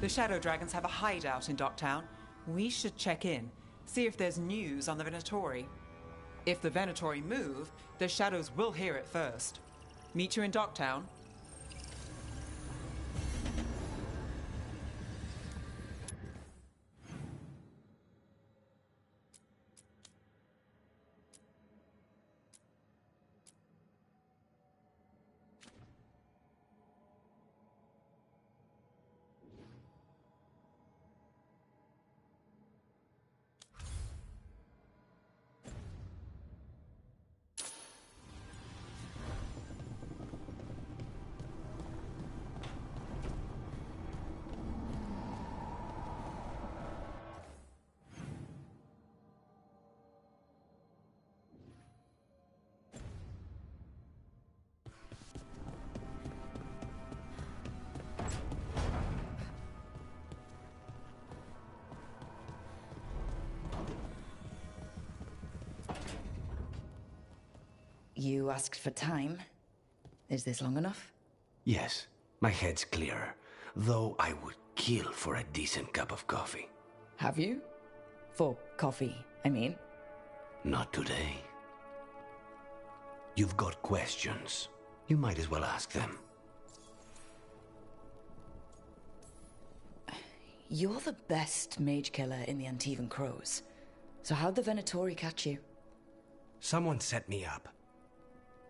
The Shadow Dragons have a hideout in Docktown. We should check in, see if there's news on the Venatori. If the Venatori move, the Shadows will hear it first. Meet you in Docktown. You asked for time. Is this long enough? Yes, my head's clearer, though I would kill for a decent cup of coffee. Have you? For coffee, I mean. Not today. You've got questions. You might as well ask them. You're the best mage killer in the Antivan Crows. So how'd the Venatori catch you? Someone set me up.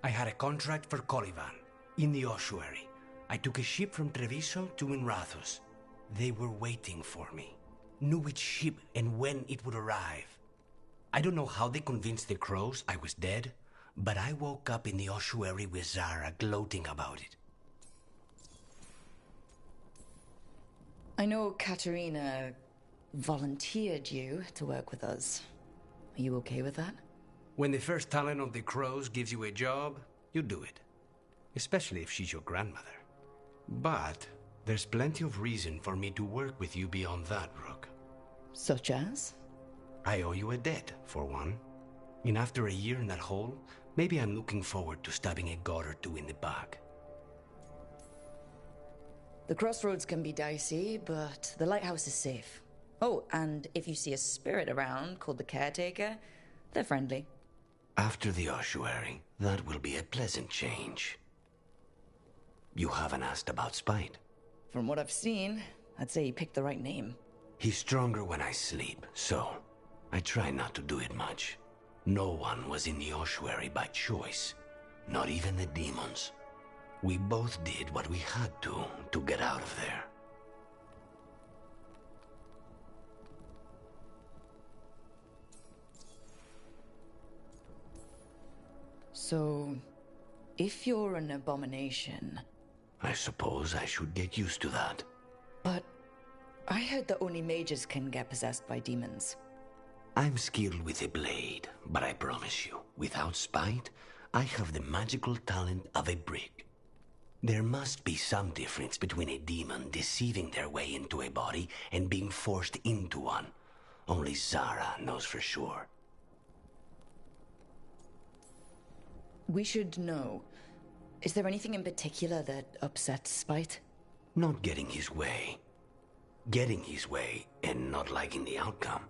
I had a contract for Colivan, in the ossuary. I took a ship from Treviso to Inrathus. They were waiting for me. Knew which ship and when it would arrive. I don't know how they convinced the Crows I was dead, but I woke up in the ossuary with Zara gloating about it. I know Katerina volunteered you to work with us. Are you okay with that? When the first talent of the Crows gives you a job, you do it. Especially if she's your grandmother. But there's plenty of reason for me to work with you beyond that, Rook. Such as? I owe you a debt, for one. And after a year in that hole, maybe I'm looking forward to stabbing a god or two in the back. The crossroads can be dicey, but the lighthouse is safe. Oh, and if you see a spirit around called the Caretaker, they're friendly. After the ossuary, that will be a pleasant change. You haven't asked about Spite. From what I've seen, I'd say you picked the right name. He's stronger when I sleep, so I try not to do it much. No one was in the ossuary by choice, not even the demons. We both did what we had to get out of there. So, if you're an abomination... I suppose I should get used to that. But I heard that only mages can get possessed by demons. I'm skilled with a blade, but I promise you, without Spite, I have the magical talent of a brick. There must be some difference between a demon deceiving their way into a body and being forced into one. Only Zara knows for sure. We should know. Is there anything in particular that upsets Spite? Not getting his way. Getting his way and not liking the outcome.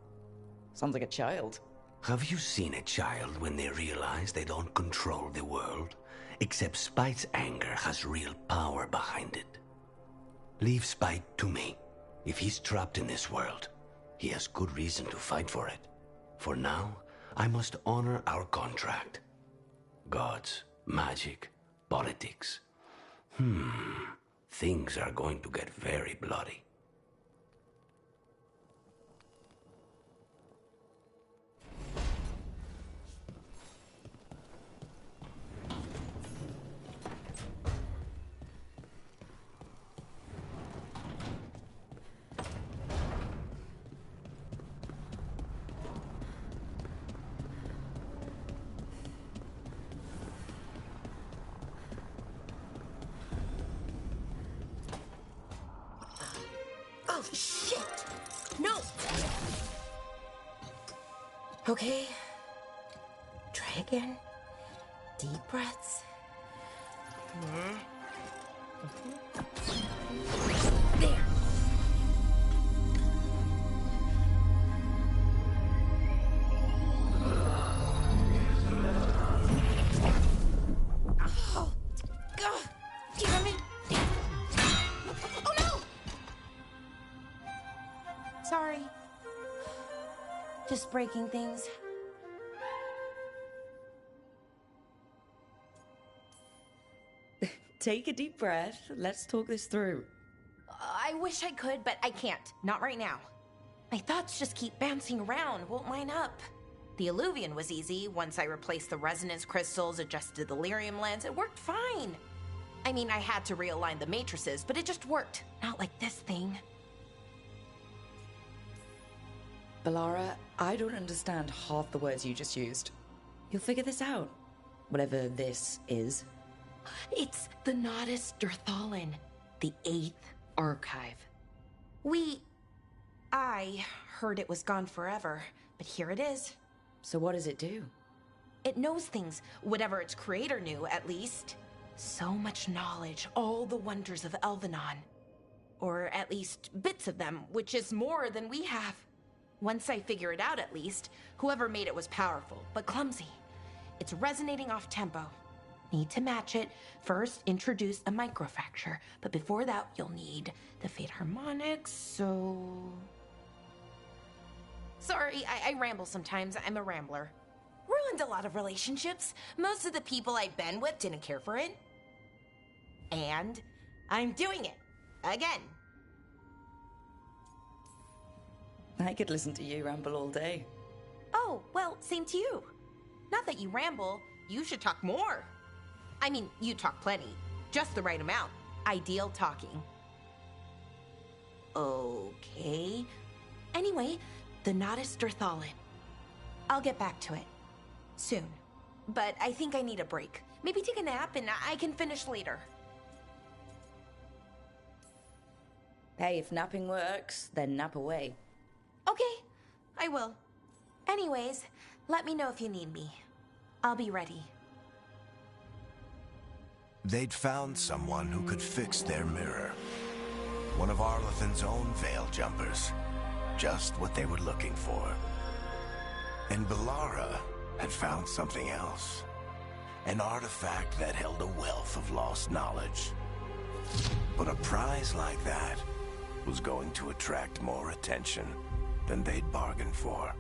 Sounds like a child. Have you seen a child when they realize they don't control the world? Except Spite's anger has real power behind it. Leave Spite to me. If he's trapped in this world, he has good reason to fight for it. For now, I must honor our contract. Gods, magic, politics. Things are going to get very bloody. Oh, shit! No! Okay. Try again. Deep breaths. There. Just breaking things. Take a deep breath. Let's talk this through. I wish I could, but I can't. Not right now. My thoughts just keep bouncing around, won't line up. The Illuvian was easy. Once I replaced the resonance crystals, adjusted the lyrium lens, it worked fine. I mean, I had to realign the matrices, but it just worked. Not like this thing. Balara, I don't understand half the words you just used. You'll figure this out. Whatever this is. It's the Nodus Dirthalin, the 8th archive. I heard it was gone forever, but here it is. So what does it do? It knows things, whatever its creator knew, at least. So much knowledge, all the wonders of Elvenon. Or at least bits of them, which is more than we have. Once I figure it out, at least, whoever made it was powerful, but clumsy. It's resonating off tempo. Need to match it. First, introduce a microfracture, but before that, you'll need the Fate Harmonics, so... Sorry, I ramble sometimes. I'm a rambler. Ruined a lot of relationships. Most of the people I've been with didn't care for it. And I'm doing it. Again. I could listen to you ramble all day. Oh, well, same to you. Not that you ramble, you should talk more. I mean, you talk plenty. Just the right amount. Ideal talking. Okay. Anyway, the Nodus Dirthalin. I'll get back to it. Soon. But I think I need a break. Maybe take a nap and I can finish later. Hey, if napping works, then nap away. Okay, I will. Anyways, let me know if you need me. I'll be ready. They'd found someone who could fix their mirror. One of Arlathan's own Veil Jumpers. Just what they were looking for. And Balara had found something else. An artifact that held a wealth of lost knowledge. But a prize like that was going to attract more attention than they'd bargained for.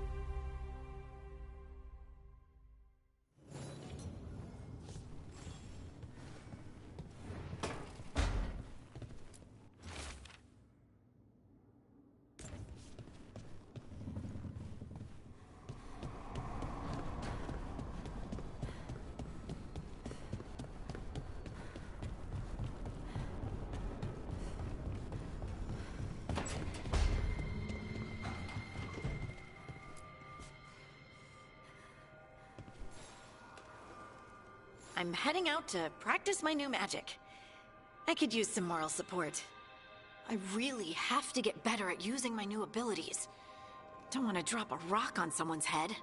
I'm heading out to practice my new magic. I could use some moral support. I really have to get better at using my new abilities. Don't want to drop a rock on someone's head.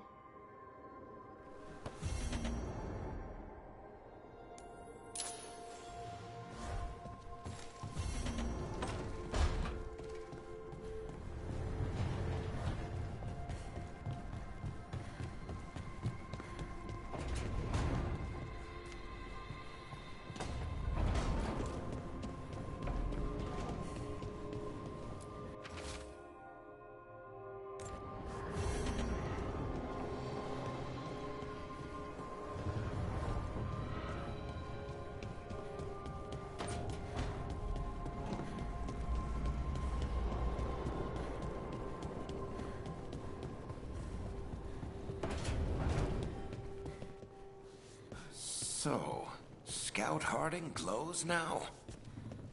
So, Scout Harding glows now?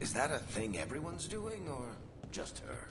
Is that a thing everyone's doing, or just her?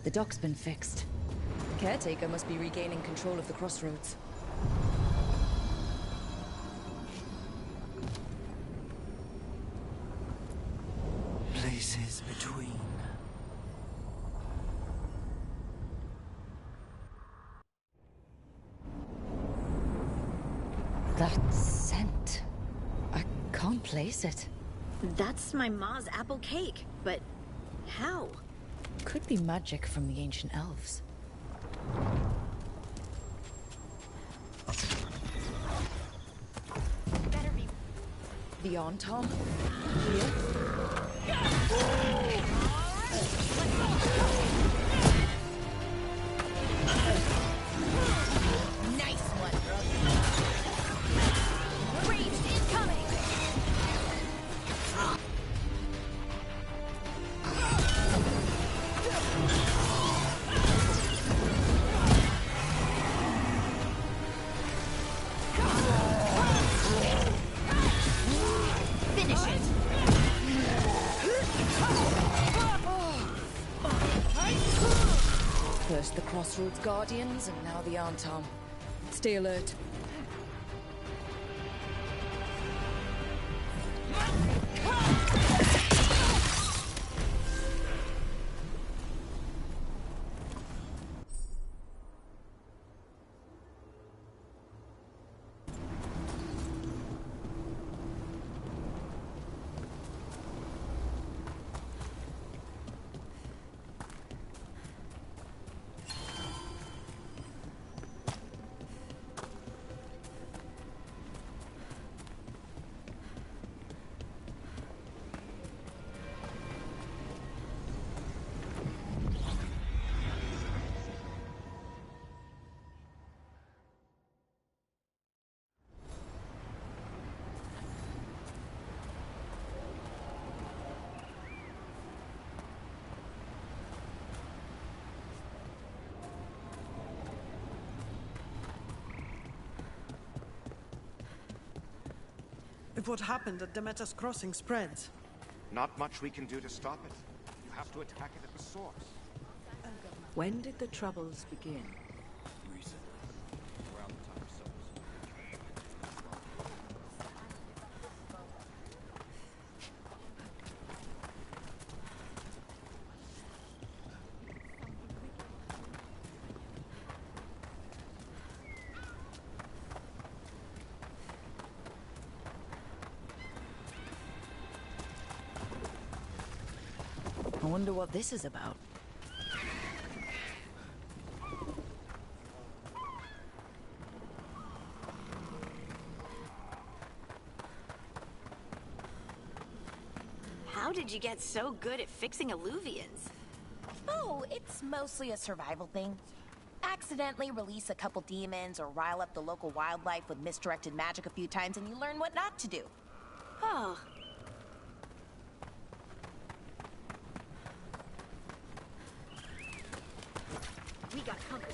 The dock's been fixed. Caretaker must be regaining control of the crossroads. Places between. That scent. I can't place it. That's my ma's apple cake, but how? Could be magic from the ancient elves. Better be. The on Tom? Here? Nice one. Ranged incoming. Finish it. First the Crossroads Guardians, and now the Arntom. Stay alert. If what happened at Demeter's Crossing spreads, Not much we can do to stop it. You have to attack it at the source. When did the Troubles begin? Recently. Around the time of Soap's. I wonder what this is about. How did you get so good at fixing alluvians? Oh, it's mostly a survival thing. Accidentally release a couple demons or rile up the local wildlife with misdirected magic a few times and you learn what not to do. Oh. We got company.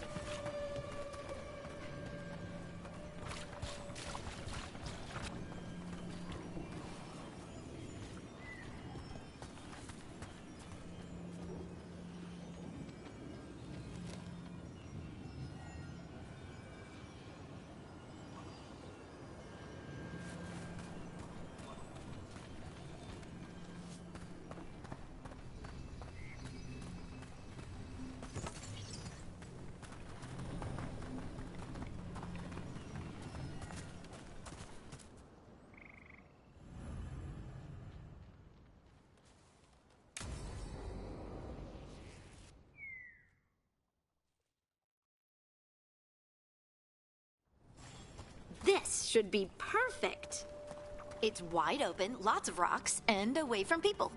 This should be perfect. It's wide open, lots of rocks, and away from people.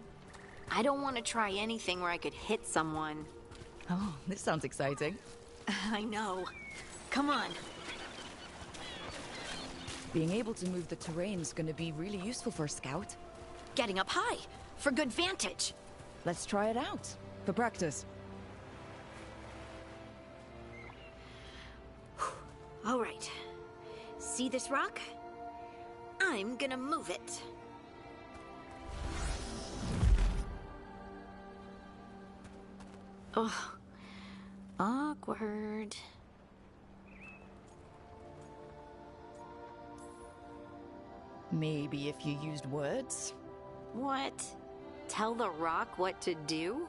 I don't want to try anything where I could hit someone. Oh, this sounds exciting. I know. Come on. Being able to move the terrain's gonna be really useful for a scout. Getting up high, for good vantage. Let's try it out, for practice. All right. See this rock? I'm gonna move it. Oh, Awkward. Maybe if you used words? What? Tell the rock what to do?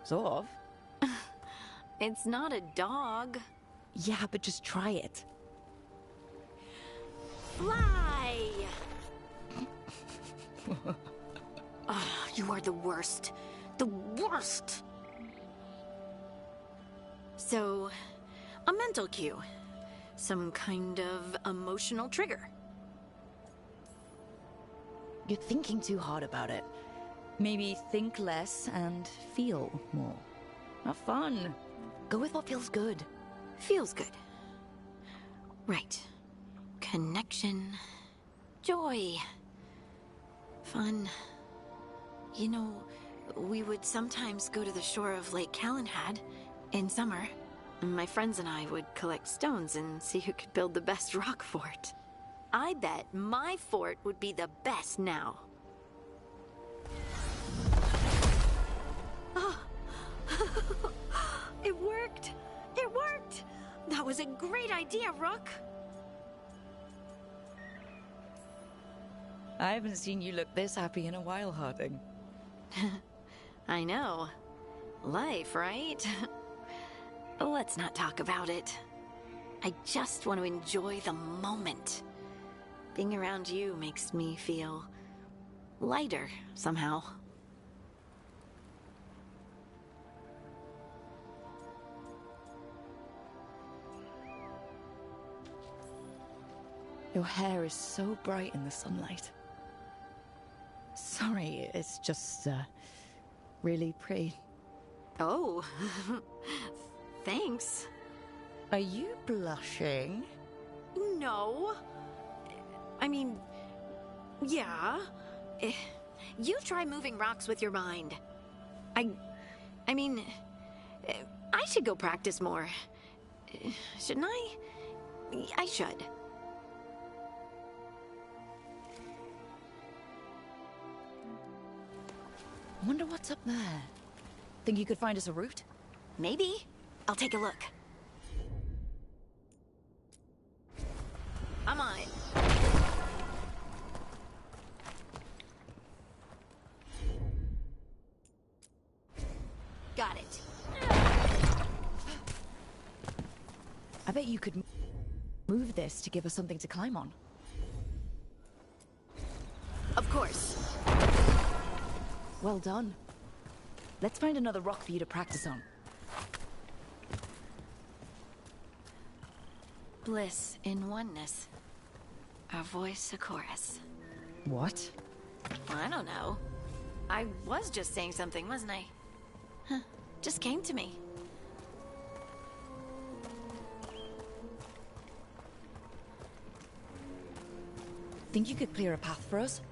Sort of. It's not a dog. Yeah, but just try it. Fly! Oh, you are the worst. The worst! So, a mental cue. Some kind of emotional trigger. You're thinking too hard about it. Maybe think less and feel more. Have fun. Go with what feels good. Feels good. Right. Connection. Joy. Fun. You know, we would sometimes go to the shore of Lake Calenhad in summer. My friends and I would collect stones and see who could build the best rock fort. I bet my fort would be the best now. Oh. It worked! It worked! That was a great idea, Rook! I haven't seen you look this happy in a while, Harding. I know. Life, right? Let's not talk about it. I just want to enjoy the moment. Being around you makes me feel lighter, somehow. Your hair is so bright in the sunlight. Sorry, it's just, really pretty. Oh, thanks. Are you blushing? No. I mean, yeah. You try moving rocks with your mind. I mean, I should go practice more. Shouldn't I? I should. I wonder what's up there. Think you could find us a route? Maybe. I'll take a look. I'm on it. Got it. I bet you could move this to give us something to climb on. Of course. Well done. Let's find another rock for you to practice on. Bliss in oneness. A voice, a chorus. What? I don't know. I was just saying something, wasn't I? Huh. Just came to me. Think you could clear a path for us?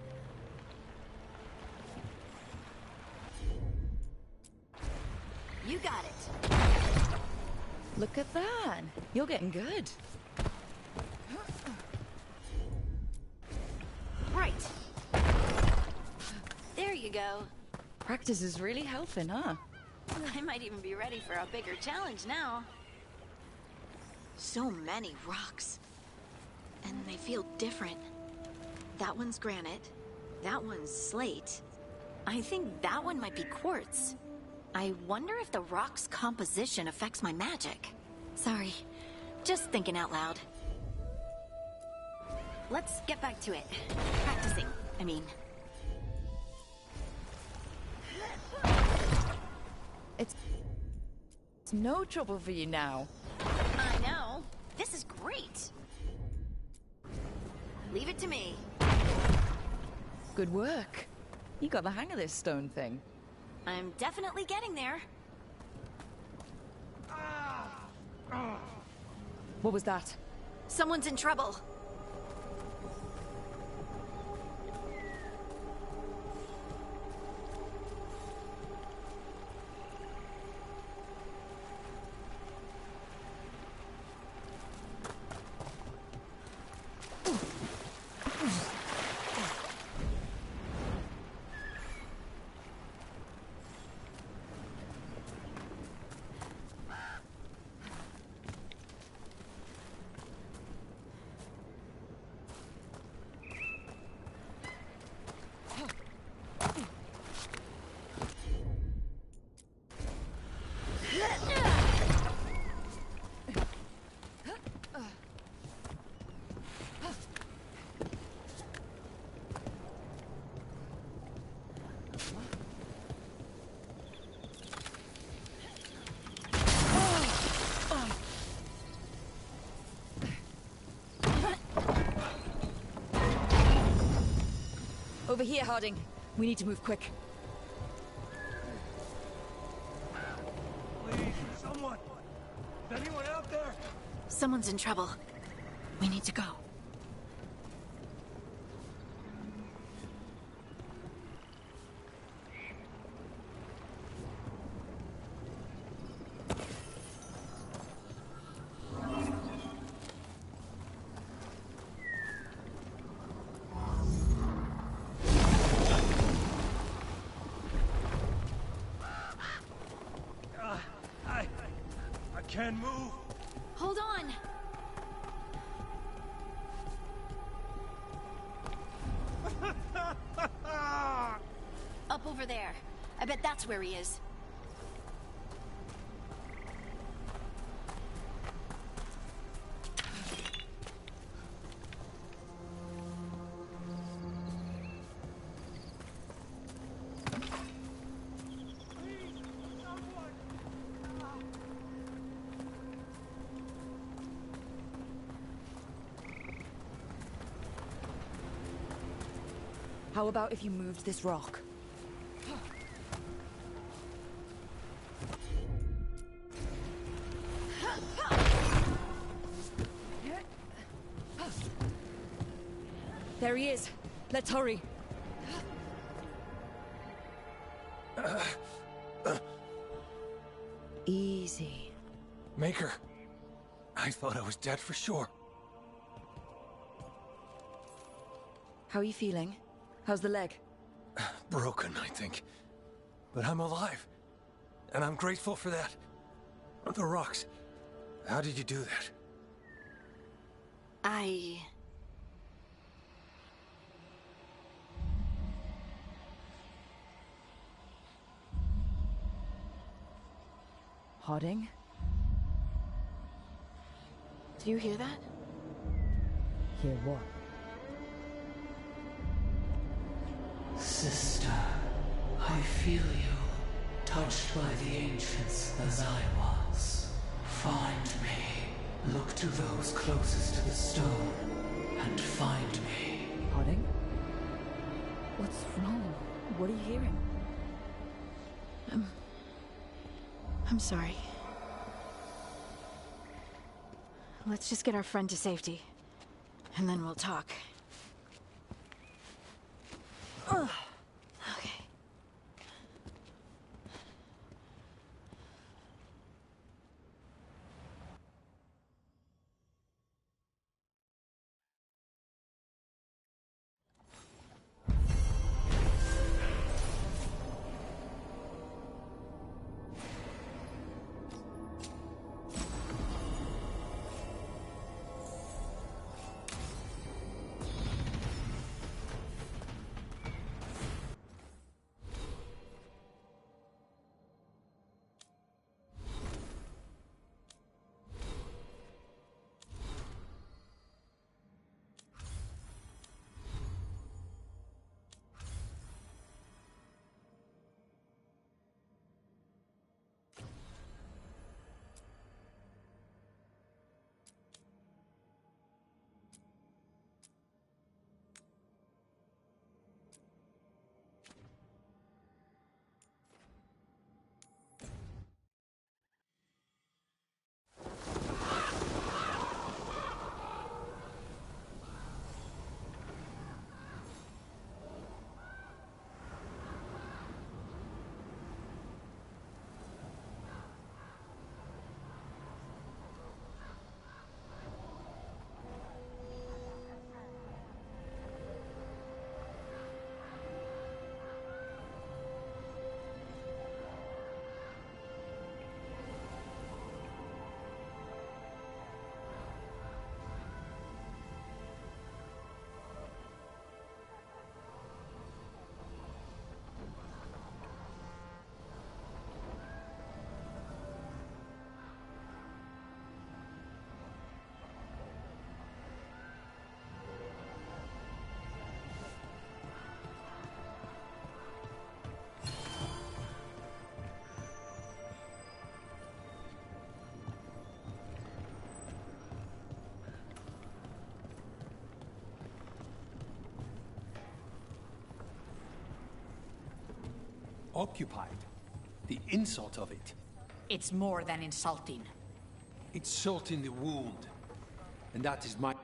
You got it. Look at that. You're getting good. Right. There you go. Practice is really helping, huh? I might even be ready for a bigger challenge now. So many rocks. And they feel different. That one's granite. That one's slate. I think that one might be quartz. I wonder if the rock's composition affects my magic. Sorry, just thinking out loud. Let's get back to it. Practicing, I mean. It's no trouble for you now. I know. This is great. Leave it to me. Good work. You got the hang of this stone thing. I'm definitely getting there. What was that? Someone's in trouble. Over here, Harding. We need to move quick. Please, someone! Is anyone out there? Someone's in trouble. We need to go. I can't move. Hold on! Up over there. I bet that's where he is. How about if you moved this rock? There he is. Let's hurry. Easy. Maker. I thought I was dead for sure. How are you feeling? How's the leg? Broken, I think. But I'm alive. And I'm grateful for that. The rocks. How did you do that? Harding? Do you hear that? Hear what? Sister, I feel you, touched by the ancients as I was. Find me. Look to those closest to the stone, and find me. Harding? What's wrong? What are you hearing? I'm sorry. Let's just get our friend to safety, and then we'll talk. Okay. occupied. The insult of it. It's more than insulting. It's salt in the wound. And that is my...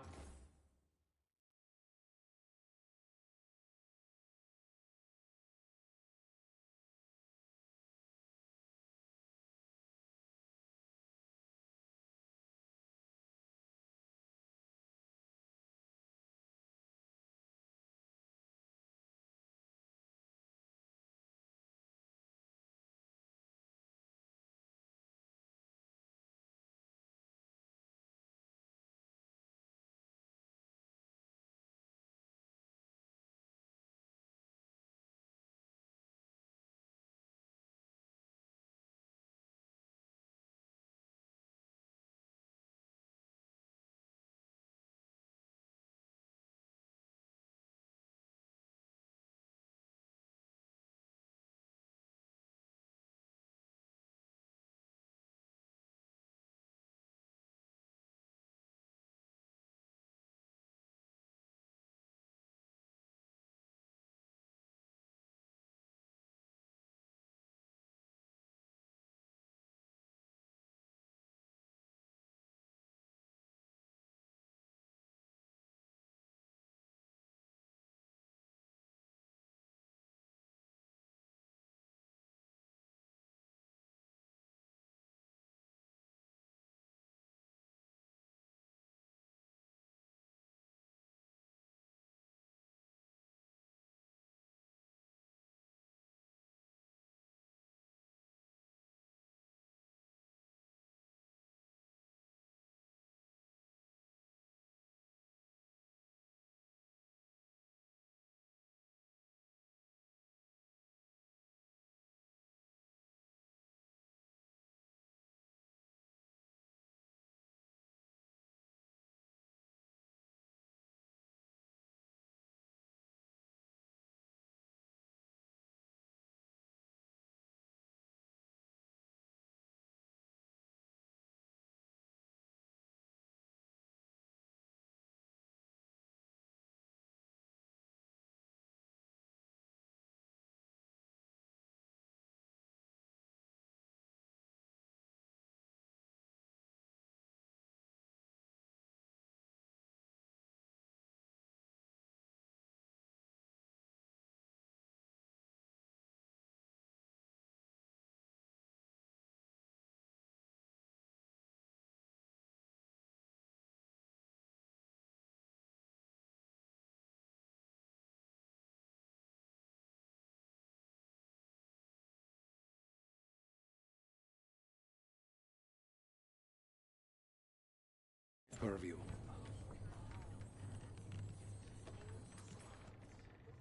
purview.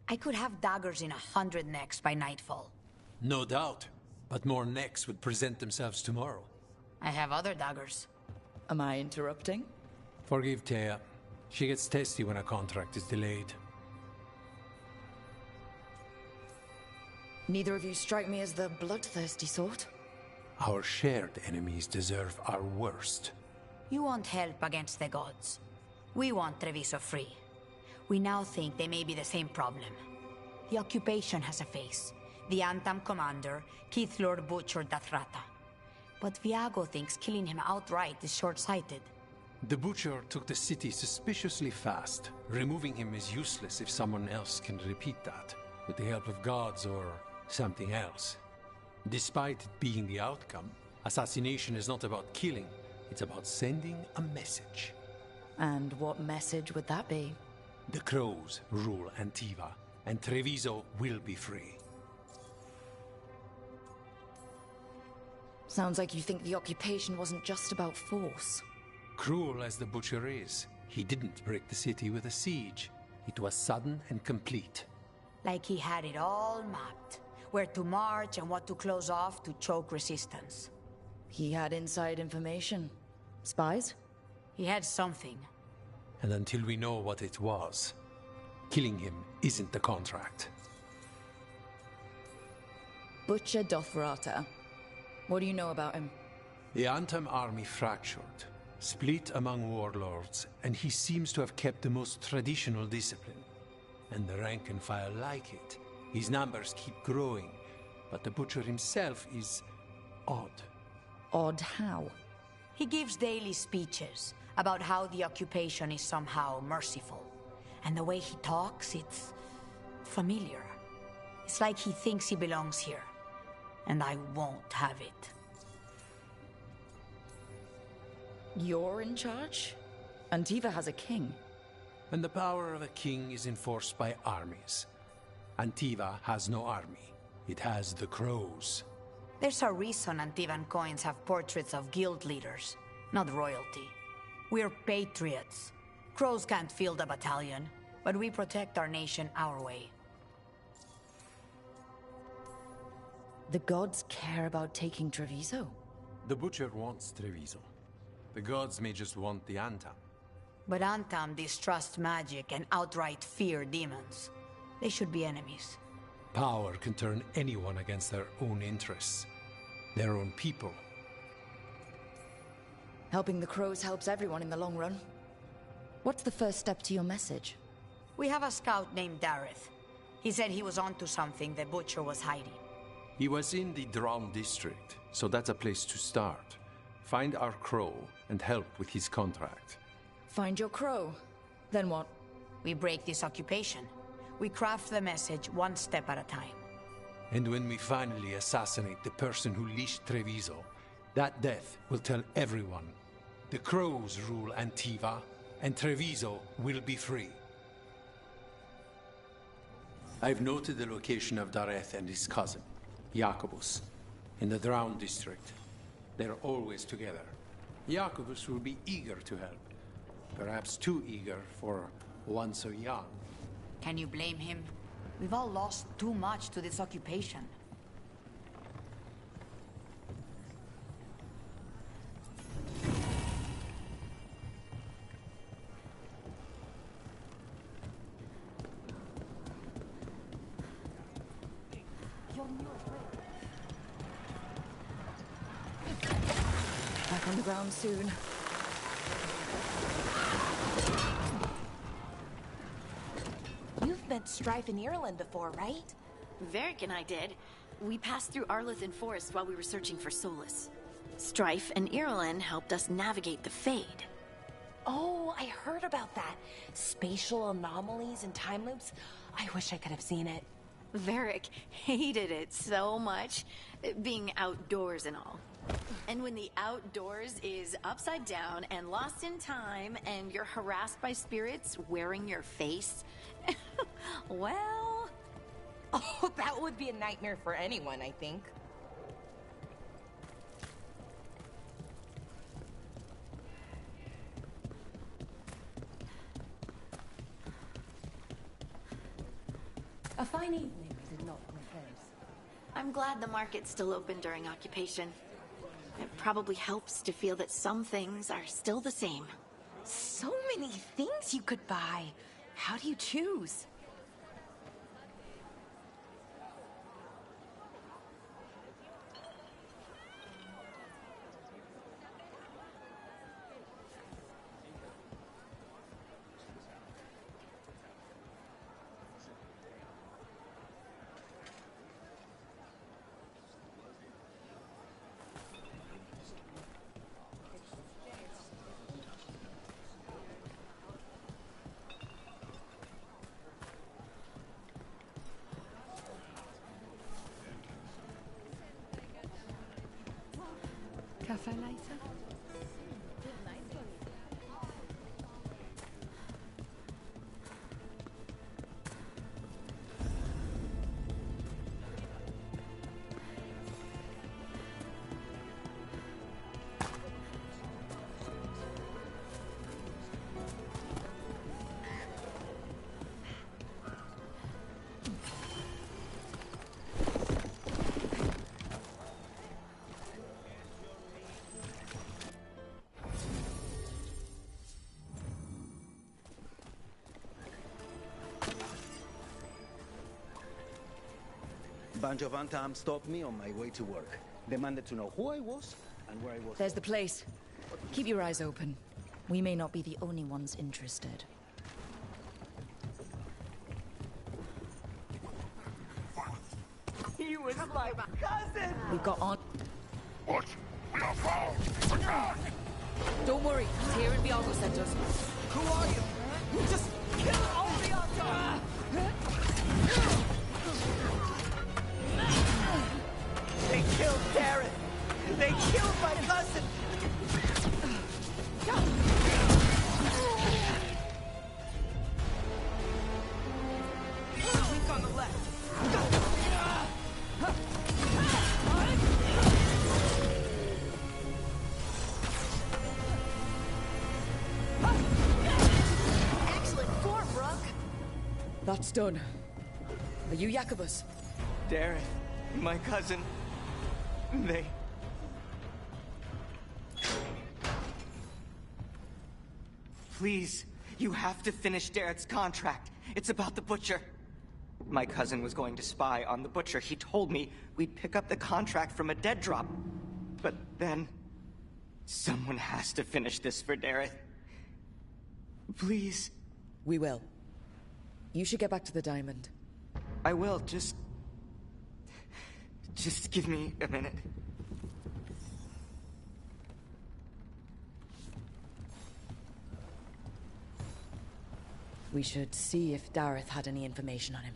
I could have daggers in 100 necks by nightfall. No doubt, but more necks would present themselves tomorrow. I have other daggers. Am I interrupting? Forgive Thea. She gets testy when a contract is delayed. Neither of you strike me as the bloodthirsty sort. Our shared enemies deserve our worst. You want help against the gods. We want Treviso free. We now think they may be the same problem. The occupation has a face. The Antam commander, Keith Lord Butcher Dathrata. But Viago thinks killing him outright is short-sighted. The Butcher took the city suspiciously fast. Removing him is useless if someone else can repeat that, with the help of gods or something else. Despite it being the outcome, assassination is not about killing, it's about sending a message. And what message would that be? The Crows rule Antiva, and Treviso will be free. Sounds like you think the occupation wasn't just about force. Cruel as the Butcher is, he didn't break the city with a siege. It was sudden and complete. Like he had it all mapped. Where to march and what to close off to choke resistance. He had inside information. Spies? He had something. And until we know what it was, killing him isn't the contract. Butcher Dothrata. What do you know about him? The Antam army fractured, split among warlords, and he seems to have kept the most traditional discipline. And the rank and file like it. His numbers keep growing, but the butcher himself is odd. Odd how? He gives daily speeches about how the occupation is somehow merciful. And the way he talks, it's familiar. It's like he thinks he belongs here. And I won't have it. You're in charge? Antiva has a king. And the power of a king is enforced by armies. Antiva has no army. It has the crows. There's a reason Antivan coins have portraits of guild leaders, not royalty. We're patriots. Crows can't field a battalion, but we protect our nation our way. The gods care about taking Treviso? The butcher wants Treviso. The gods may just want the Antam. But Antam distrust magic and outright fear demons. They should be enemies. Power can turn anyone against their own interests, their own people. Helping the crows helps everyone in the long run. What's the first step to your message? We have a scout named Dareth. He said he was onto something the butcher was hiding. He was in the Drown district, so that's a place to start. Find our crow and help with his contract. Find your crow. Then what? We break this occupation. We craft the message one step at a time. And when we finally assassinate the person who leashed Treviso, that death will tell everyone. The crows rule Antiva, and Treviso will be free. I've noted the location of Dareth and his cousin, Jacobus, in the Drown district. They're always together. Jacobus will be eager to help. Perhaps too eager for one so young. Can you blame him? We've all lost too much to this occupation. Back on the ground soon. You've met Strife in Ireland before, right? Varric and I did. We passed through Arlethan Forest while we were searching for Solus. Strife and Irulan helped us navigate the Fade. Oh, I heard about that. Spatial anomalies and time loops. I wish I could have seen it. Varric hated it so much, being outdoors and all. And when the outdoors is upside down and lost in time and you're harassed by spirits wearing your face, well... Oh, that would be a nightmare for anyone, I think. A fine evening, is it not, my friends? I'm glad the market's still open during occupation. It probably helps to feel that some things are still the same. So many things you could buy. How do you choose? Cafe later? Bunch of Antam stopped me on my way to work. Demanded to know who I was and where I was. There's the place. Keep your eyes open. We may not be the only ones interested. He was my cousin! We've got on. What? We are found! Attack! Don't worry, Tyrion Viago sent us. Who are you? Just kill all the Arthur! They killed Darren! They killed my cousin! Weak on the left. Excellent form, Rook. That's done. Are you Jacobus? Darren, my cousin, they... Please, you have to finish Darrett's contract. It's about the Butcher. My cousin was going to spy on the Butcher. He told me we'd pick up the contract from a dead drop. But then... someone has to finish this for Darrett. Please. We will. You should get back to the diamond. I will, just give me a minute. We should see if Dareth had any information on him.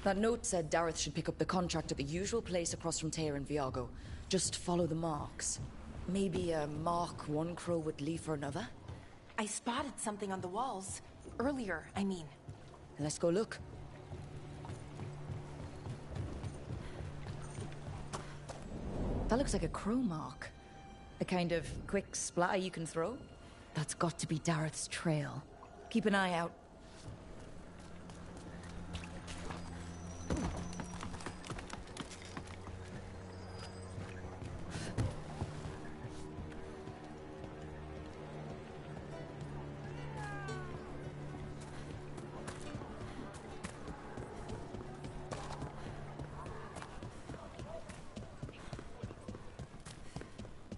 That note said Dareth should pick up the contract at the usual place across from Tyrion Viago. Just follow the marks. Maybe a Mark 1 crow would leave for another? I spotted something on the walls. Earlier, I mean. Let's go look. That looks like a crow mark. A kind of quick splatter you can throw. That's got to be Dareth's trail. Keep an eye out.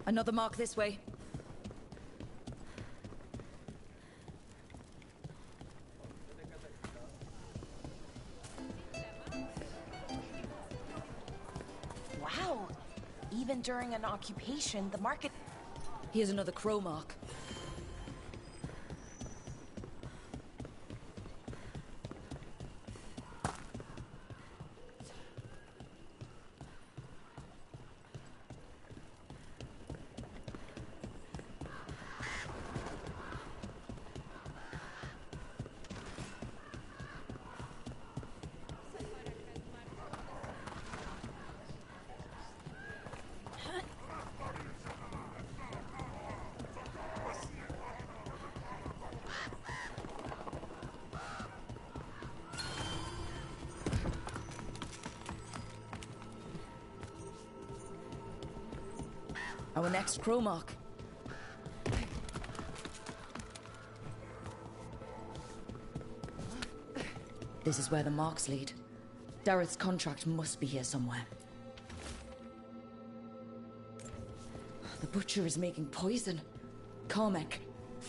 Another mark this way. Wow. Even during an occupation, the market... Here's another crow mark. Our next crow mark. This is where the marks lead. Dareth's contract must be here somewhere. The Butcher is making poison. Comic.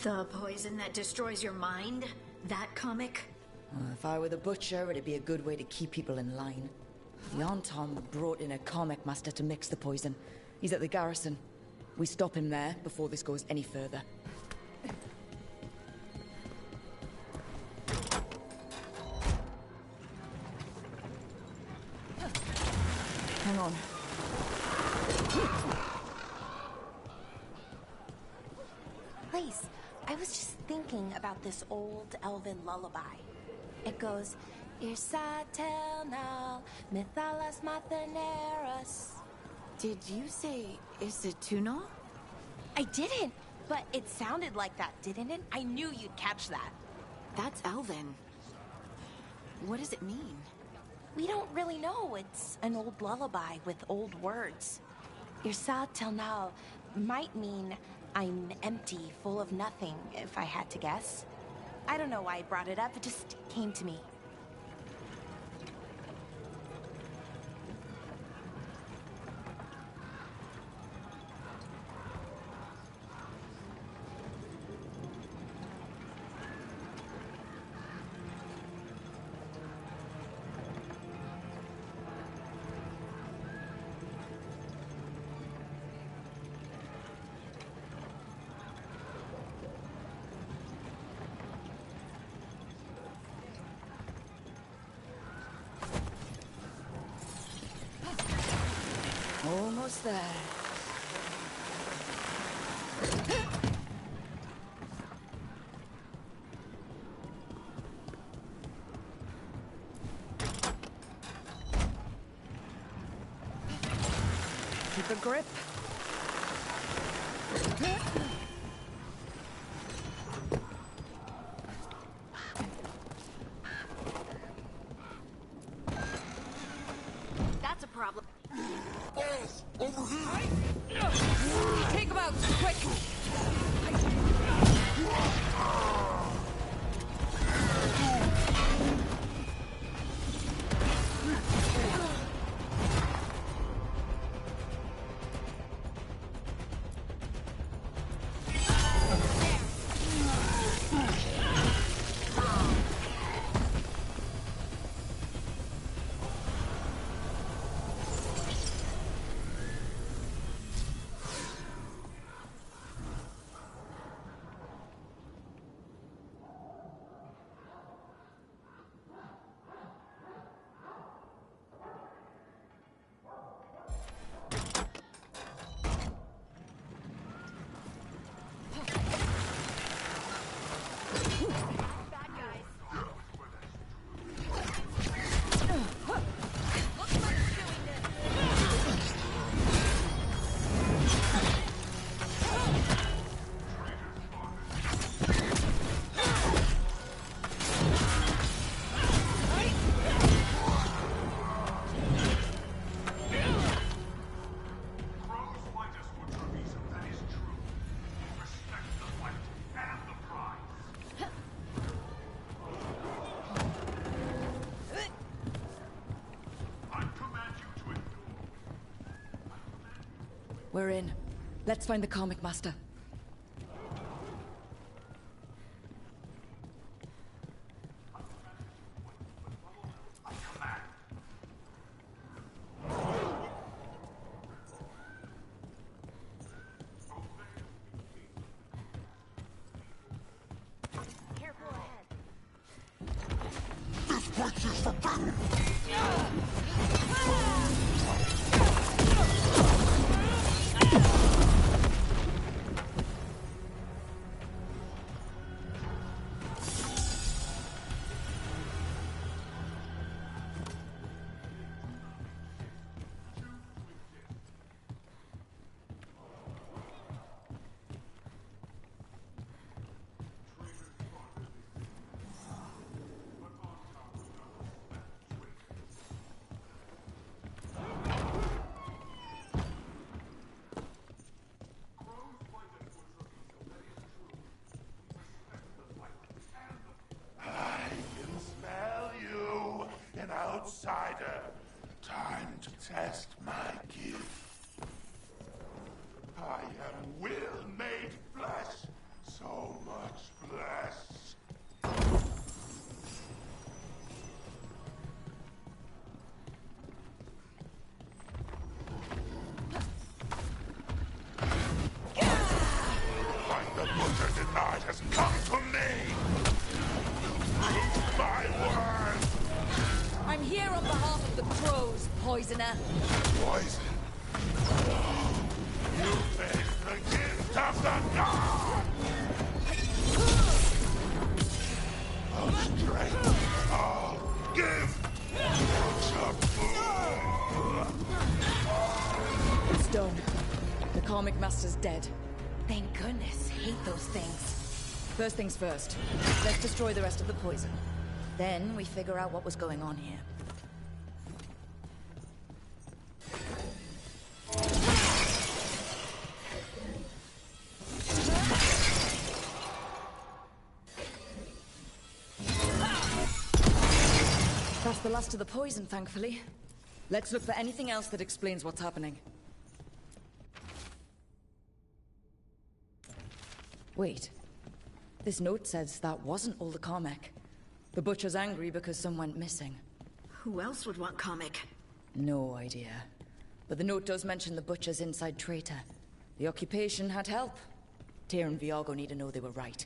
The poison that destroys your mind? That comic? If I were the Butcher, it'd be a good way to keep people in line. The Anton brought in a comic master to mix the poison. He's at the garrison. We stop him there before this goes any further. Hang on. Please, I was just thinking about this old elven lullaby. It goes, Irsa telnal, mithalas matheneras. Did you say Isatuno? I didn't, but it sounded like that, didn't it? I knew you'd catch that. That's Elven. What does it mean? We don't really know. It's an old lullaby with old words. Irsa telnal might mean I'm empty, full of nothing, if I had to guess. I don't know why I brought it up, it just came to me. Almost there. Keep a grip. That's a problem. Take him out, quick! We're in. Let's find the comic master. This place is forbidden! Outsider, time to test my gift. I am will made flesh, so much flesh. Find the butcher denied has come to me. Prove my word. I'm here on behalf of the crows, poisoner. Poison? You face the gift of the god! Of strength, I'll give such food. It's done. The comic master's dead. Thank goodness. Hate those things. First things first. Let's destroy the rest of the poison. Then we figure out what was going on here. That's the last of the poison, thankfully. Let's look for anything else that explains what's happening. Wait. This note says that wasn't all the comic. The butcher's angry because some went missing. Who else would want comic? No idea. But the note does mention the butcher's inside traitor. The occupation had help. Tyr and Veilguard need to know they were right.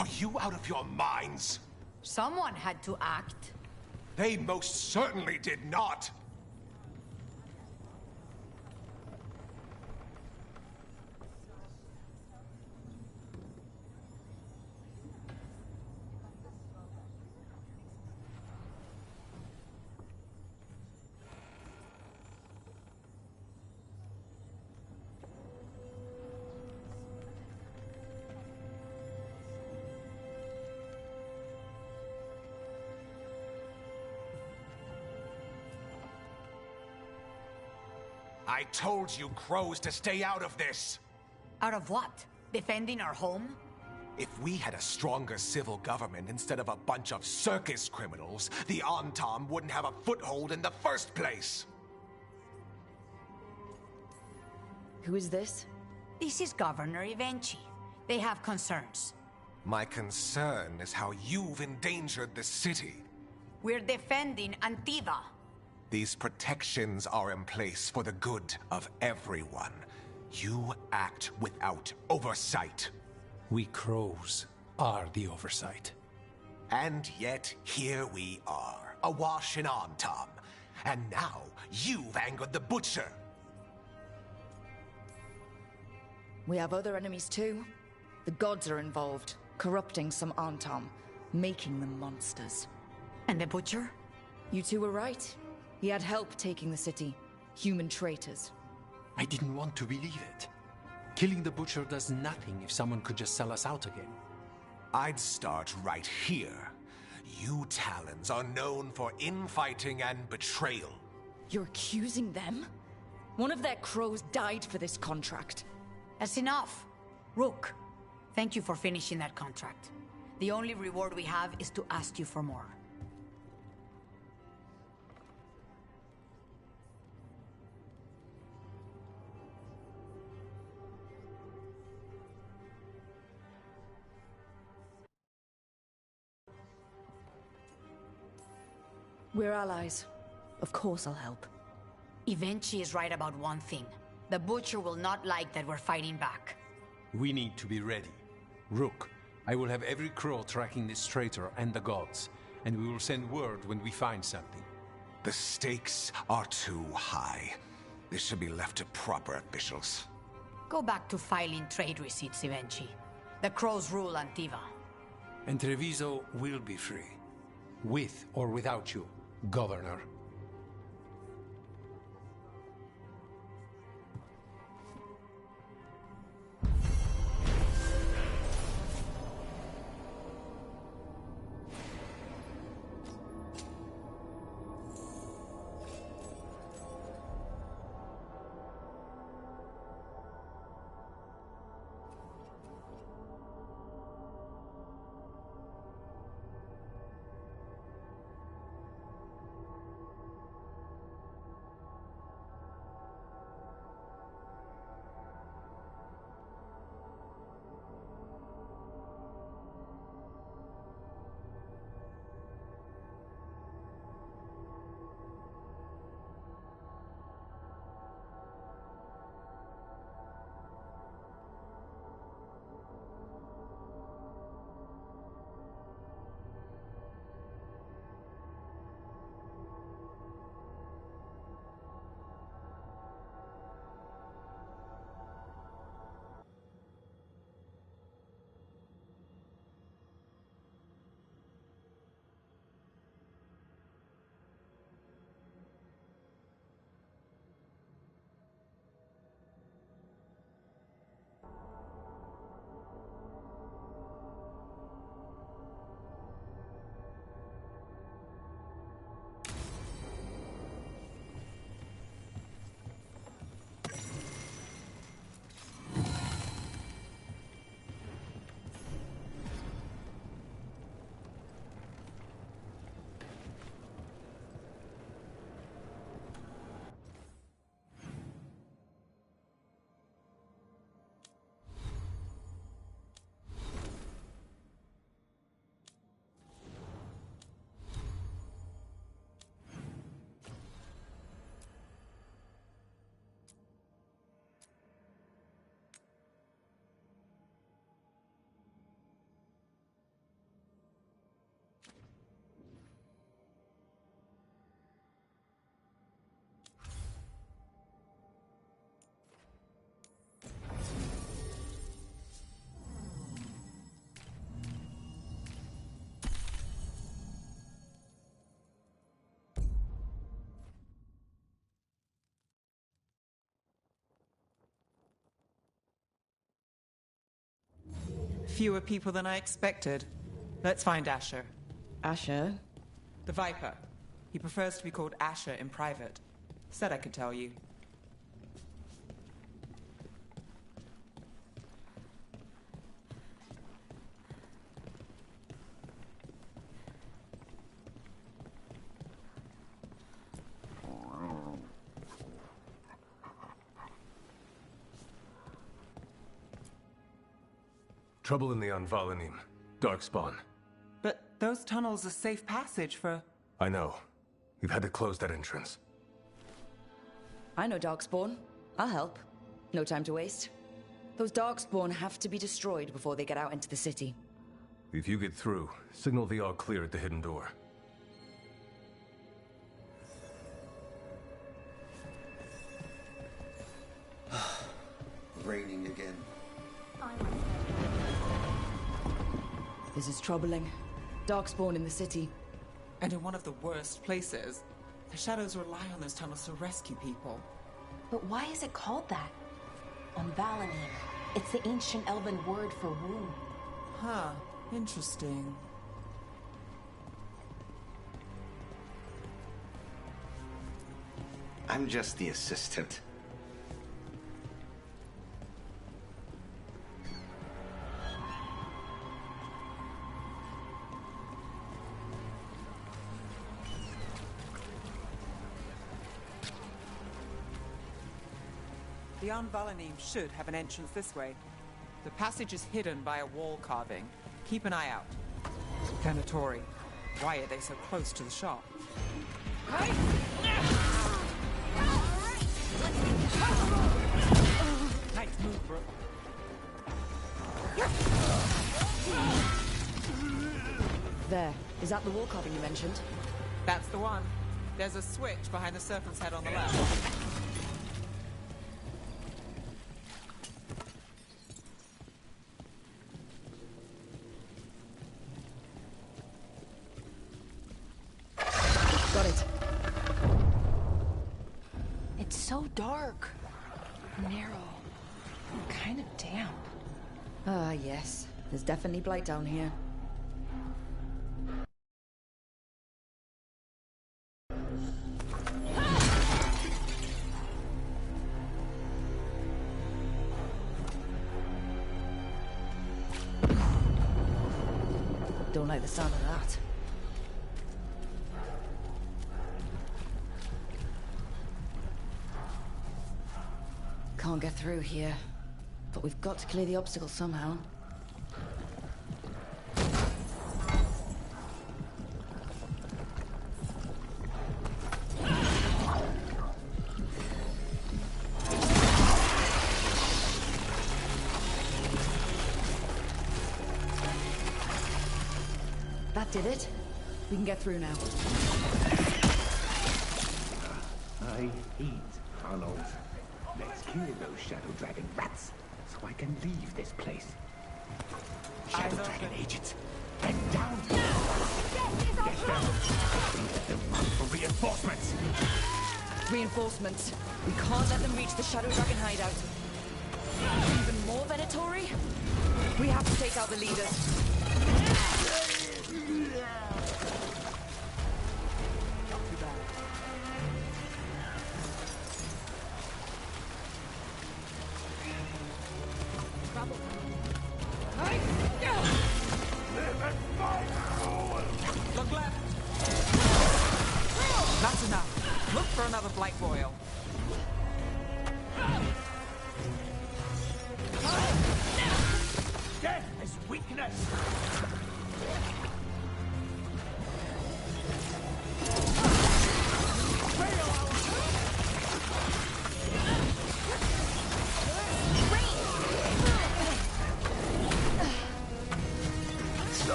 Are you out of your minds? Someone had to act. They most certainly did not! I told you crows to stay out of this! Out of what? Defending our home? If we had a stronger civil government instead of a bunch of circus criminals, the Antam wouldn't have a foothold in the first place! Who is this? This is Governor Evenchi. They have concerns. My concern is how you've endangered the city. We're defending Antiva. These protections are in place for the good of everyone. You act without oversight. We crows are the oversight. And yet, here we are, awash in Antam. And now, you've angered the Butcher. We have other enemies too. The gods are involved, corrupting some Antam, making them monsters. And the Butcher? You two were right. He had help taking the city. Human traitors. I didn't want to believe it. Killing the Butcher does nothing if someone could just sell us out again. I'd start right here. You Talons are known for infighting and betrayal. You're accusing them? One of their crows died for this contract. That's enough. Rook, thank you for finishing that contract. The only reward we have is to ask you for more. We're allies. Of course I'll help. Evenchi is right about one thing. The Butcher will not like that we're fighting back. We need to be ready. Rook, I will have every crow tracking this traitor and the gods, and we will send word when we find something. The stakes are too high. This should be left to proper officials. Go back to filing trade receipts, Evenchi. The crows rule Antiva. And Treviso will be free. With or without you, Governor. fewer people than I expected. Let's find Asher. Asher? The Viper. He prefers to be called Asher in private. Said I could tell you. Trouble in the Anvalanim. Darkspawn. But those tunnels are safe passage for... I know. We've had to close that entrance. I know Darkspawn. I'll help. No time to waste. Those Darkspawn have to be destroyed before they get out into the city. If you get through, signal the all clear at the hidden door. Raining again. This is troubling. Darkspawn in the city. And in one of the worst places. The Shadows rely on those tunnels to rescue people. But why is it called that? On Valanim, it's the ancient elven word for womb. Huh. Interesting. I'm just the assistant. The Anvalanim should have an entrance this way. The passage is hidden by a wall carving. Keep an eye out. Venatori. Why are they so close to the shop? Nice move, bro. There. Is that the wall carving you mentioned? That's the one. There's a switch behind the serpent's head on the left. Got it. It's so dark. Narrow. And kind of damp. Ah, yes. There's definitely blight down here. Don't like the sound of that. Can't get through here, but we've got to clear the obstacle somehow. That did it. We can get through now. I hate tunnels. Let's kill those Shadow Dragon rats, so I can leave this place. Shadow Dragon agents, head down! Get them! Let them run for reinforcements! Reinforcements. We can't let them reach the Shadow Dragon hideout. Even more Venatori? We have to take out the leaders. Look left! That's enough. Look for another Blight Royal. Death is weakness!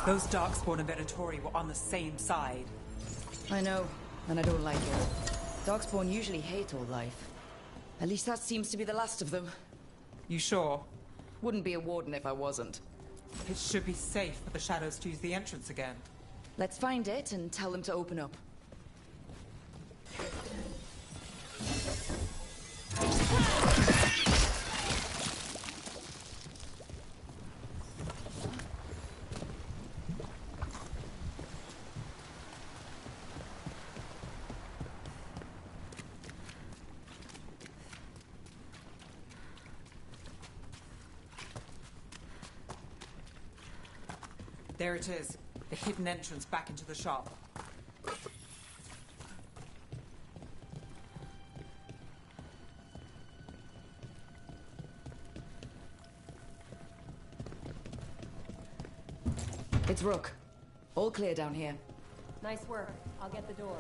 Those Darkspawn and Venatori were on the same side. I know, and I don't like it. Darkspawn usually hate all life. At least that seems to be the last of them. You sure? Wouldn't be a warden if I wasn't. It should be safe for the Shadows to use the entrance again. Let's find it and tell them to open up. There it is. The hidden entrance back into the shop. It's Rook. All clear down here. Nice work. I'll get the door.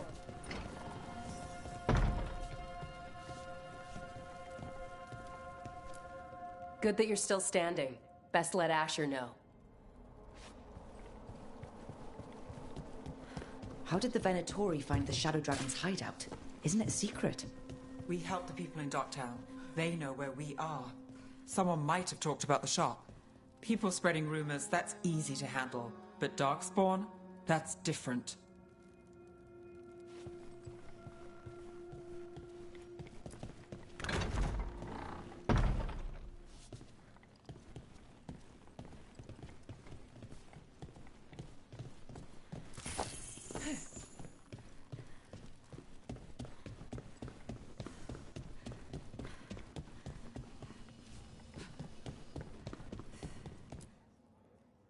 Good that you're still standing. Best let Asher know. How did the Venatori find the Shadow Dragon's hideout? Isn't it a secret? We help the people in Docktown. They know where we are. Someone might have talked about the shop. People spreading rumors, that's easy to handle. But Darkspawn? That's different.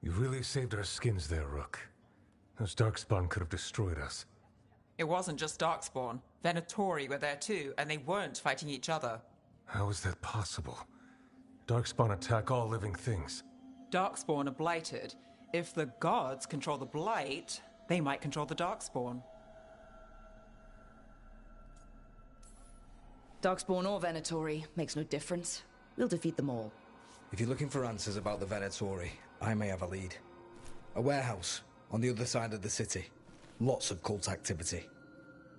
You really saved our skins there, Rook. Those Darkspawn could have destroyed us. It wasn't just Darkspawn. Venatori were there too, and they weren't fighting each other. How is that possible? Darkspawn attack all living things. Darkspawn are blighted. If the gods control the blight, they might control the Darkspawn. Darkspawn or Venatori, makes no difference. We'll defeat them all. If you're looking for answers about the Venatori, I may have a lead. A warehouse on the other side of the city. Lots of cult activity.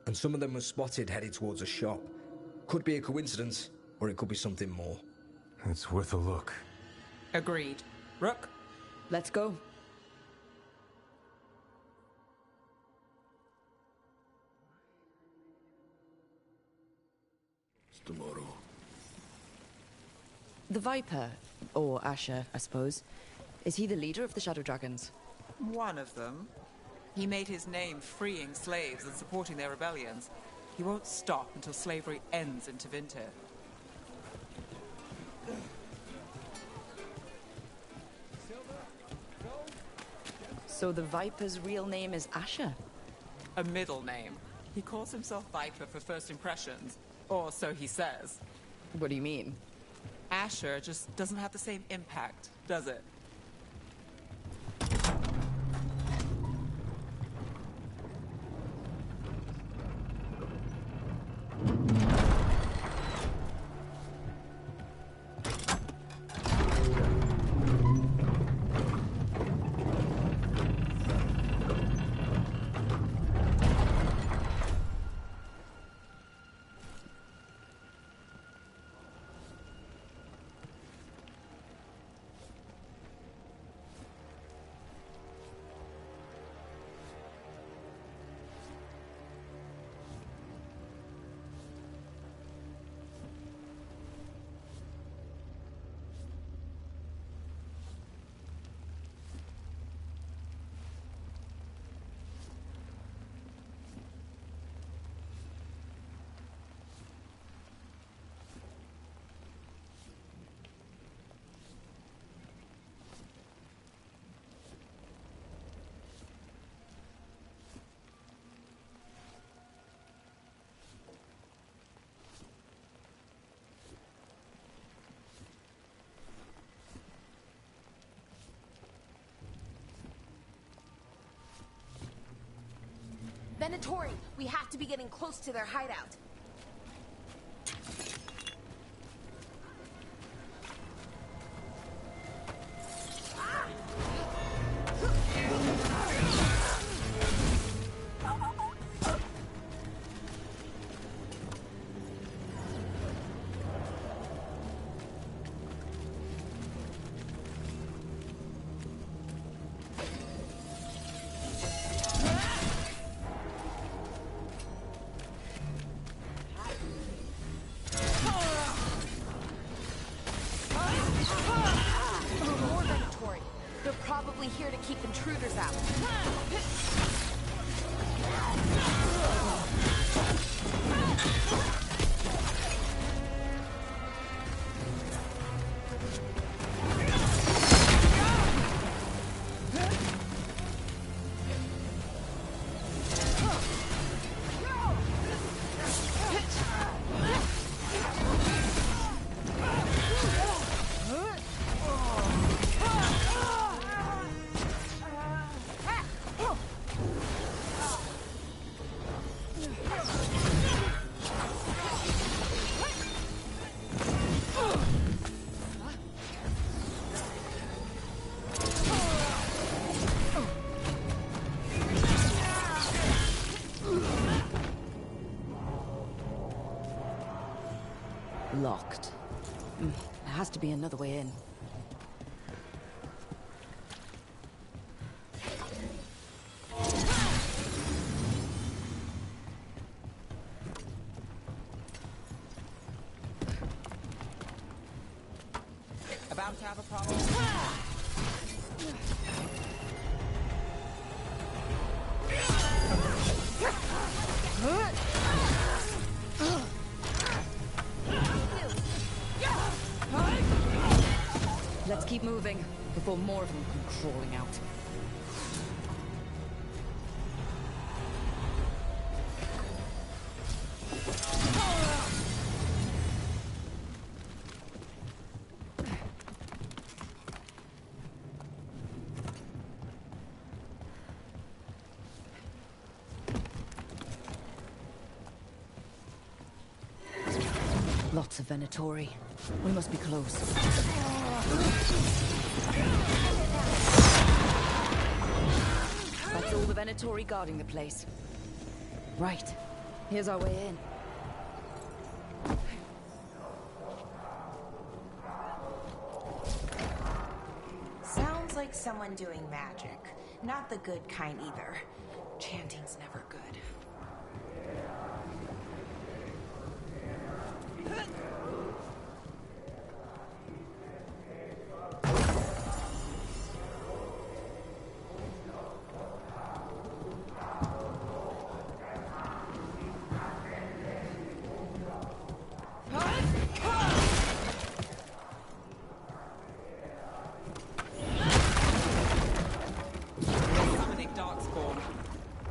And some of them were spotted headed towards a shop. Could be a coincidence, or it could be something more. It's worth a look. Agreed. Rook? Let's go. It's tomorrow. The Viper, or Asher, I suppose. Is he the leader of the Shadow Dragons? One of them. He made his name freeing slaves and supporting their rebellions. He won't stop until slavery ends in Tevinter. So the Viper's real name is Asher? A middle name. He calls himself Viper for first impressions. Or so he says. What do you mean? Asher just doesn't have the same impact, does it? Venatori, we have to be getting close to their hideout. Probably here to keep intruders out. Locked. There has to be another way in. About to have a problem? Let's keep moving before more of them come crawling out. Lots of Venatori. We must be close. That's all the Venatori guarding the place. Right. Here's our way in. Sounds like someone doing magic. Not the good kind either. Chanting's never good.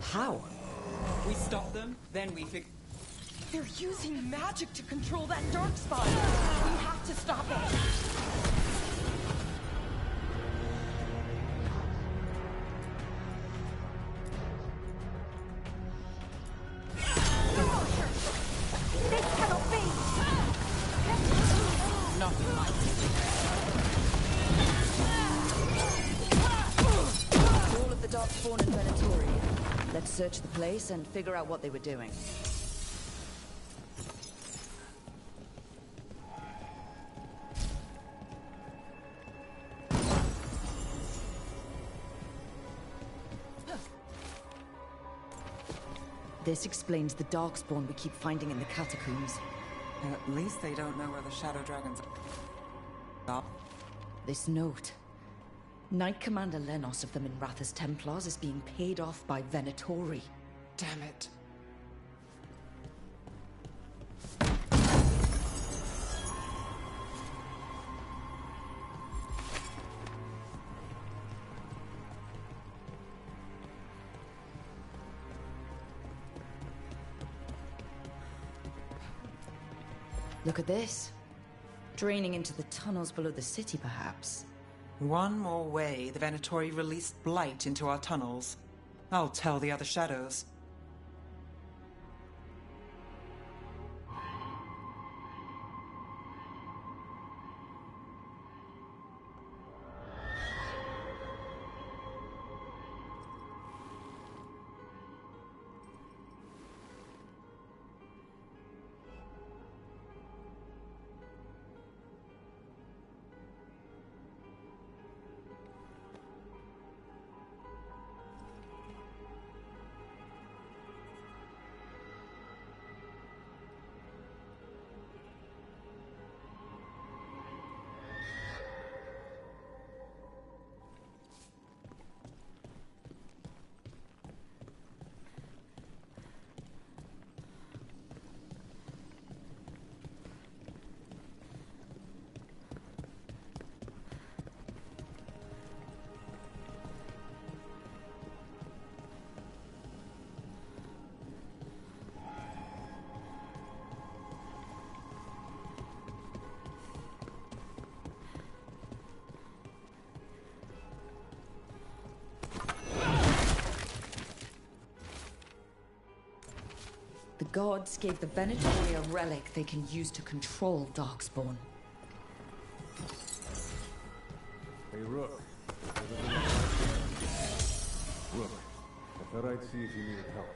How? We stop them, then we fig... They're using magic to control that dark spot. We have to stop it. This cannot be. Nothing like it. All of the Darkspawn and Venatori. Let's search the place and figure out what they were doing. This explains the Darkspawn we keep finding in the catacombs. At least they don't know where the Shadow Dragons are. This note. Knight Commander Lenos of the Minrathous Templars is being paid off by Venatori. Damn it. Look at this. Draining into the tunnels below the city, perhaps. One more way the Venatori released blight into our tunnels. I'll tell the other shadows. The gods gave the Venatori a relic they can use to control Darkspawn. Hey, Rook. Rook, I thought I'd see if you needed help.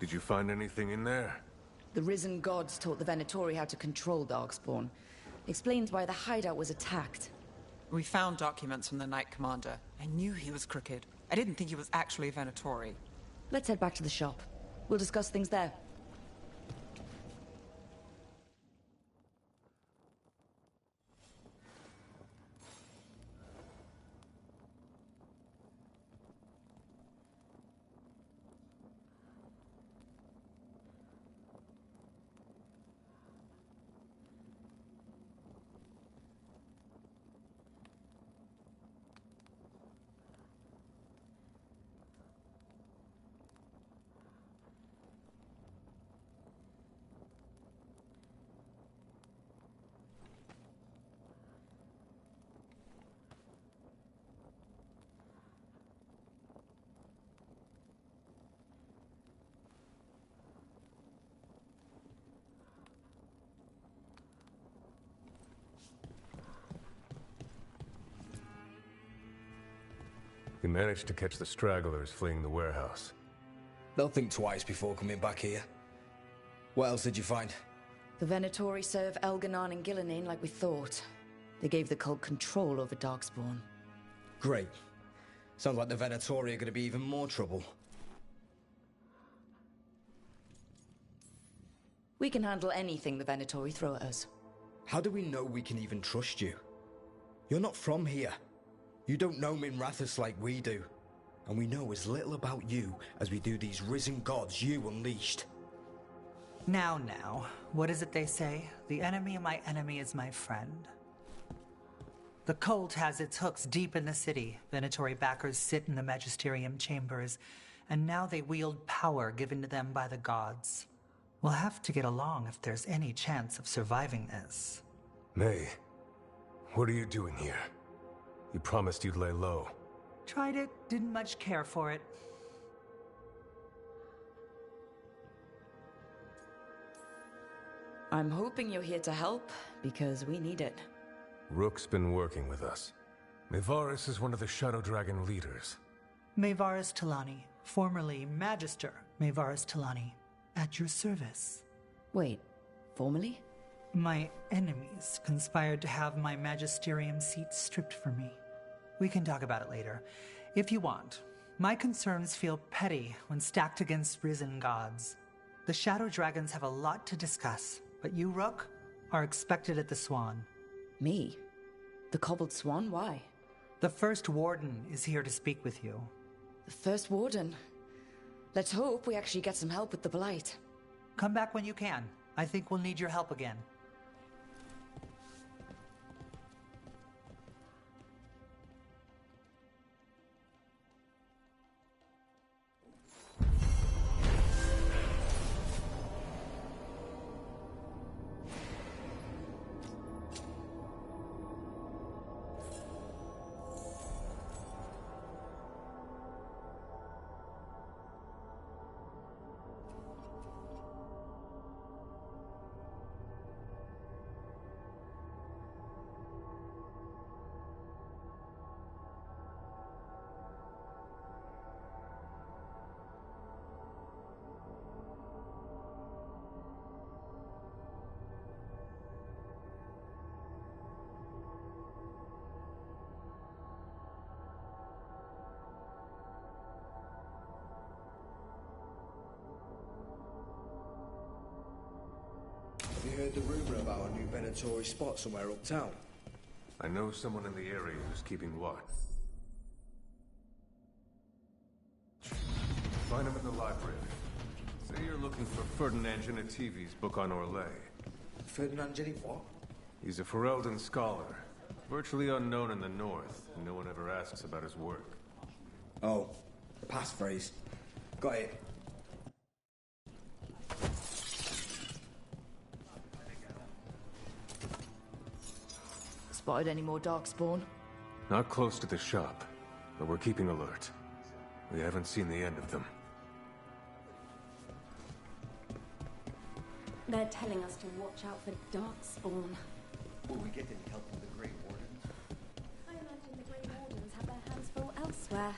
Did you find anything in there? The risen gods taught the Venatori how to control Darkspawn. Explains why the hideout was attacked. We found documents from the Knight Commander. I knew he was crooked. I didn't think he was actually a Venatori. Let's head back to the shop. We'll discuss things there. We managed to catch the stragglers fleeing the warehouse. They'll think twice before coming back here. What else did you find? The Venatori serve Elganon and Gillenane like we thought. They gave the cult control over Darkspawn. Great. Sounds like the Venatori are going to be even more trouble. We can handle anything the Venatori throw at us. How do we know we can even trust you? You're not from here. You don't know Minrathous like we do. And we know as little about you as we do these risen gods you unleashed. Now, what is it they say? The enemy of my enemy is my friend. The cult has its hooks deep in the city. Venatori backers sit in the magisterium chambers, and now they wield power given to them by the gods. We'll have to get along if there's any chance of surviving this. May, what are you doing here? You promised you'd lay low. Tried it, didn't much care for it. I'm hoping you're here to help, because we need it. Rook's been working with us. Mayvarus is one of the Shadow Dragon leaders. Mayvarus Talani, formerly Magister Mayvarus Talani, at your service. Wait, formerly? My enemies conspired to have my magisterium seat stripped from me. We can talk about it later, if you want. My concerns feel petty when stacked against risen gods. The Shadow Dragons have a lot to discuss, but you, Rook, are expected at the Swan. Me? The Cobbled Swan? Why? The First Warden is here to speak with you. The First Warden? Let's hope we actually get some help with the Blight. Come back when you can. I think we'll need your help again. Have you heard the rumor about a new Venatori spot somewhere uptown? I know someone in the area who's keeping watch. Find him in the library. Say you're looking for Ferdinand Genetivi's book on Orlais. Ferdinand Genetivi what? He's a Ferelden scholar, virtually unknown in the north, and no one ever asks about his work. Oh, the passphrase. Got it. Spotted any more Darkspawn? Not close to the shop, but we're keeping alert. We haven't seen the end of them. They're telling us to watch out for Darkspawn. Will we get any help from the Grey Wardens? I imagine the Grey Wardens have their hands full elsewhere.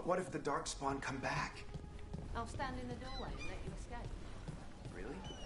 what if the Darkspawn come back? I'll stand in the doorway and let you escape. Really?